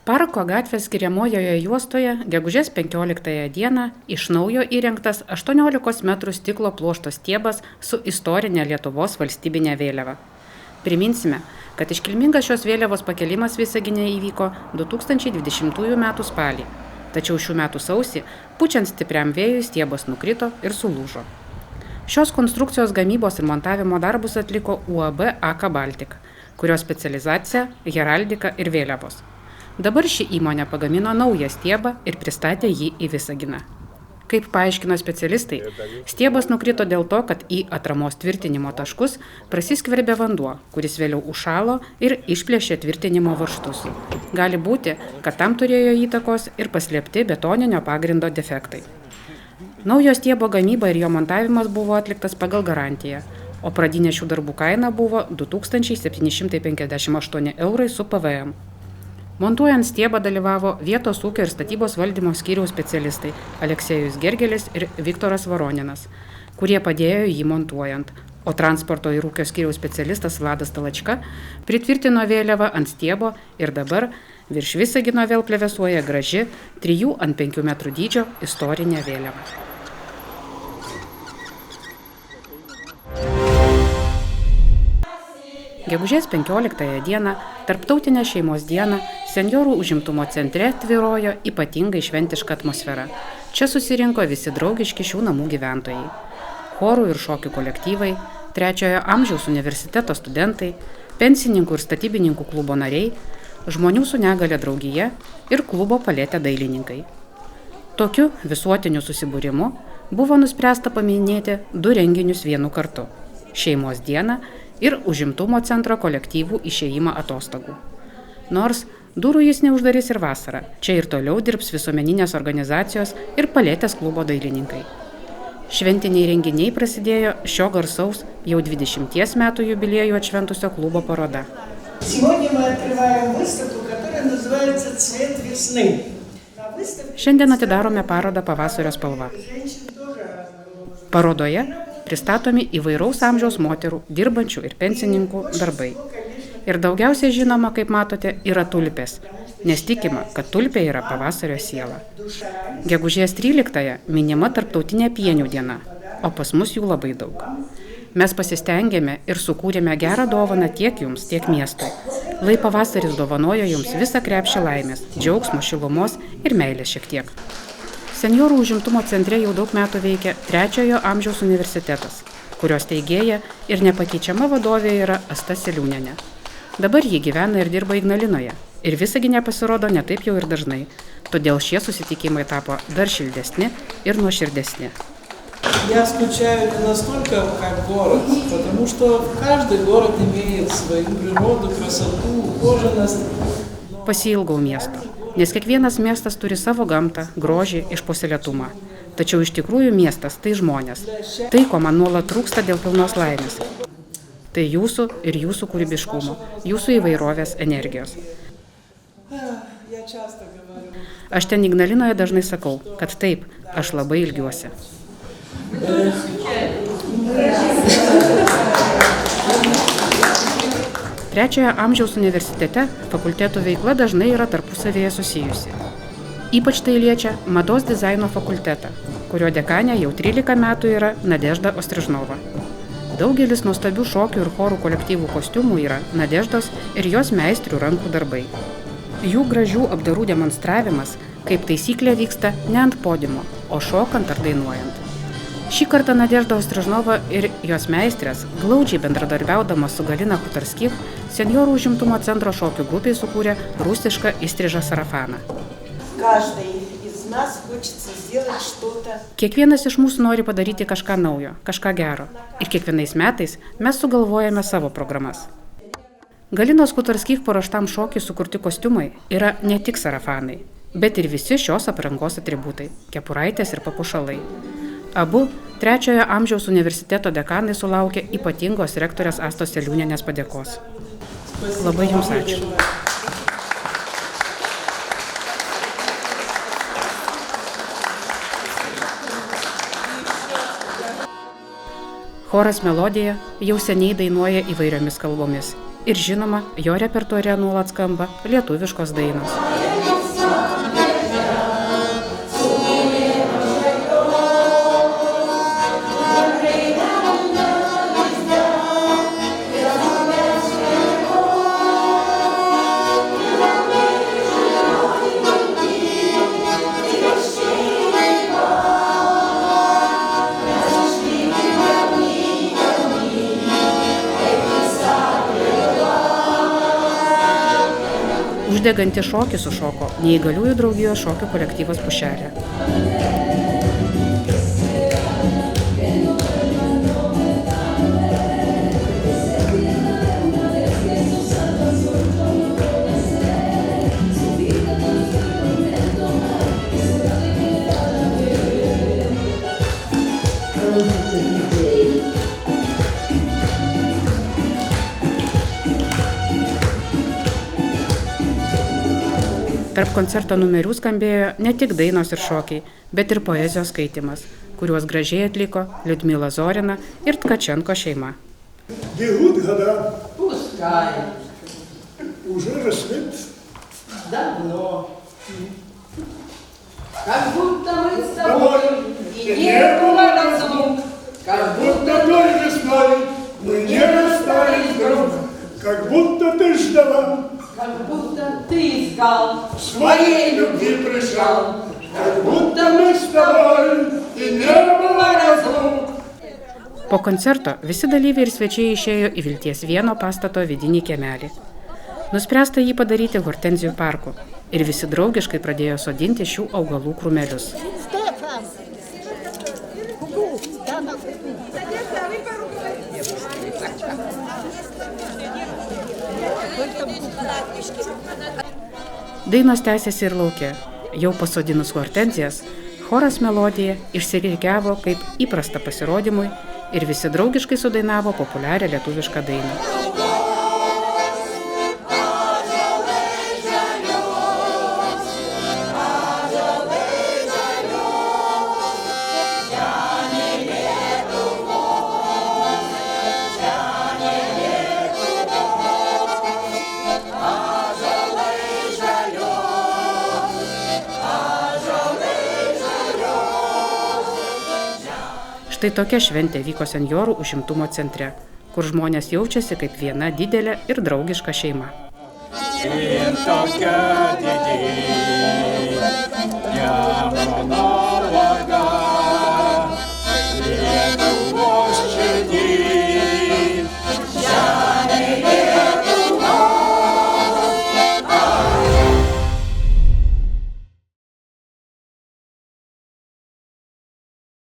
Parko gatvės skiriamojoje juostoje gegužės 15 dieną iš naujo įrengtas 18 metrų stiklo pluošto stiebas su istorinė Lietuvos valstybinė vėliava. Priminsime, kad iškilmingas šios vėliavos pakelimas Visagine įvyko 2020 m. spalį, tačiau šių metų sausį, pučiant stipriam vėjui, stiebas nukrito ir sulūžo. Šios konstrukcijos gamybos ir montavimo darbus atliko UAB AK Baltic, kurios specializacija – heraldika ir vėliavos. Dabar ši įmonė pagamino naują stiebą ir pristatė jį į Visaginą. Kaip paaiškino specialistai, stiebas nukrito dėl to, kad į atramos tvirtinimo taškus prasiskverbė vanduo, kuris vėliau užšalo ir išplėšė tvirtinimo varžtus. Gali būti, kad tam turėjo įtakos ir paslėpti betoninio pagrindo defektai. Naujo stiebo gamyba ir jo montavimas buvo atliktas pagal garantiją, o pradinė šių darbų kaina buvo 2758 € su PVM. Montuojant stiebą dalyvavo vietos ūkio ir statybos valdymo skyriaus specialistai Aleksejus Gergelis ir Viktoras Varoninas, kurie padėjo jį montuojant, o transporto ir ūkio skyriaus specialistas Vladas Talačka pritvirtino vėliavą ant stiebo ir dabar virš Visagino vėl plevėsuoja graži 3 ant 5 metrų dydžio istorinė vėliava. Gegužės 15 dieną, Tarptautinę šeimos dieną, senjorų užimtumo centre tvyrojo ypatingai šventiška atmosfera. Čia susirinko visi draugiški šių namų gyventojai. Chorų ir šokių kolektyvai, 3-ojo amžiaus universiteto studentai, pensininkų ir statybininkų klubo nariai, žmonių su negalia draugija ir klubo paletė dailininkai. Tokiu visuotiniu susibūrimu buvo nuspręsta paminėti 2 renginius vienu kartu – šeimos dieną ir užimtumo centro kolektyvų išėjimą atostogų. Nors durų jis neuždarys ir vasarą, čia ir toliau dirbs visuomeninės organizacijos ir paletės klubo dailininkai. Šventiniai renginiai prasidėjo šio garsaus jau 20 metų jubiliejų atšventusio klubo paroda. Šiandien atidarome parodą Pavasario spalva. Parodoje pristatomi įvairaus amžiaus moterų, dirbančių ir pensininkų darbai. Ir daugiausiai žinoma, kaip matote, yra tulpės, nes tikima, kad tulpė yra pavasario siela. Gegužės 13-ąją minima Tarptautinė pienių diena, o pas mus jų labai daug. Mes pasistengėme ir sukūrėme gerą dovaną tiek jums, tiek miestui. Lai pavasaris dovanojo jums visą krepšį laimės, džiaugsmo, šilumos ir meilės šiek tiek. Senjorų užimtumo centre jau daug metų veikia 3-ojo amžiaus universitetas, kurios steigėja ir nepakeičiama vadovė yra Asta Seliūnienė. Dabar ji gyvena ir dirba Ignalinoje ir Visagine pasirodo ne taip jau ir dažnai, todėl šie susitikimai tapo dar šiltesni ir nuoširdesni. Я скучаю не настолько, как город, потому что каждый город имеет свою природу, красоту, ухоженность. Pasiilgau miesto, nes kiekvienas miestas turi savo gamtą, grožį, išpuoselėtumą. Tačiau iš tikrųjų miestas tai žmonės. Tai, ko man nuolat trūksta dėl pilnos laimės. Tai jūsų ir jūsų kūrybiškumo, jūsų įvairovės energijos. Aš ten Ignalinoje dažnai sakau, kad taip, aš labai ilgiuosi. 3-ojo amžiaus universitete fakultetų veikla dažnai yra tarpusavėje susijusi. Ypač tai liečia mados dizaino fakultetą, kurio dekanė jau 13 metų yra Nadežda Ostrižnova. Daugelis nuostabių šokių ir chorų kolektyvų kostiumų yra Nadeždos ir jos meistrių rankų darbai. Jų gražių apdarų demonstravimas, kaip taisyklė, vyksta ne ant podiumo, o šokant ar dainuojant. Šį kartą Nadežda Ostrižnova ir jos meistrės, glaudžiai bendradarbiaudamos su Galina Kutarskich, senjorų užimtumo centro šokių grupiai sukūrė rusišką įstrižą sarafaną. Kiekvienas iš mūsų nori padaryti kažką naujo, kažką gero. Ir kiekvienais metais mes sugalvojame savo programas. Galinos Kutarskich paruoštam šokiui sukurti kostiumai yra ne tik sarafanai, bet ir visi šios aprangos atributai – kepuraitės ir papuošalai. Abu 3-ojo amžiaus universiteto dekanai sulaukė ypatingos rektorės Astos Seliūnienės padėkos. Labai jums ačiū. Choras Melodija jau seniai dainuoja įvairiomis kalbomis ir žinoma, jo repertuare nuolat skamba lietuviškos dainos. Uždegantį šokį sušoko neįgaliųjų draugijos šokių kolektyvas Pušelė. Tarp koncerto numerių skambėjo ne tik dainos ir šokiai, bet ir poezijos skaitimas, kuriuos gražiai atliko Liudmila Zorina ir Tkačenko šeima. Бегут года, Пускай, уже рассвет. давно. Как будто мы с Тобой тобой и не было разлук. Как будто той весной мы не расстались вдруг, как будто ты ждала, Как будто ты искал своей любви пришел, как будто мы с тобой и не было разлук. Po koncerto visi dalyviai ir svečiai išėjo į Vilties vieno pastato vidinį kiemelį. Nuspręsta jį padaryti Hortenzijų parku ir visi draugiškai pradėjo sodinti šių augalų krūmelius. Dainos tęsėsi ir lauke. Jau pasodinus hortenzijas, choras melodija išsirikiavo kaip įprasta pasirodymui ir visi draugiškai sudainavo populiarią lietuvišką dainą. Štai tokia šventė vyko senjorų užimtumo centre, kur žmonės jaučiasi kaip viena didelė ir draugiška šeima. Ir tokia didė,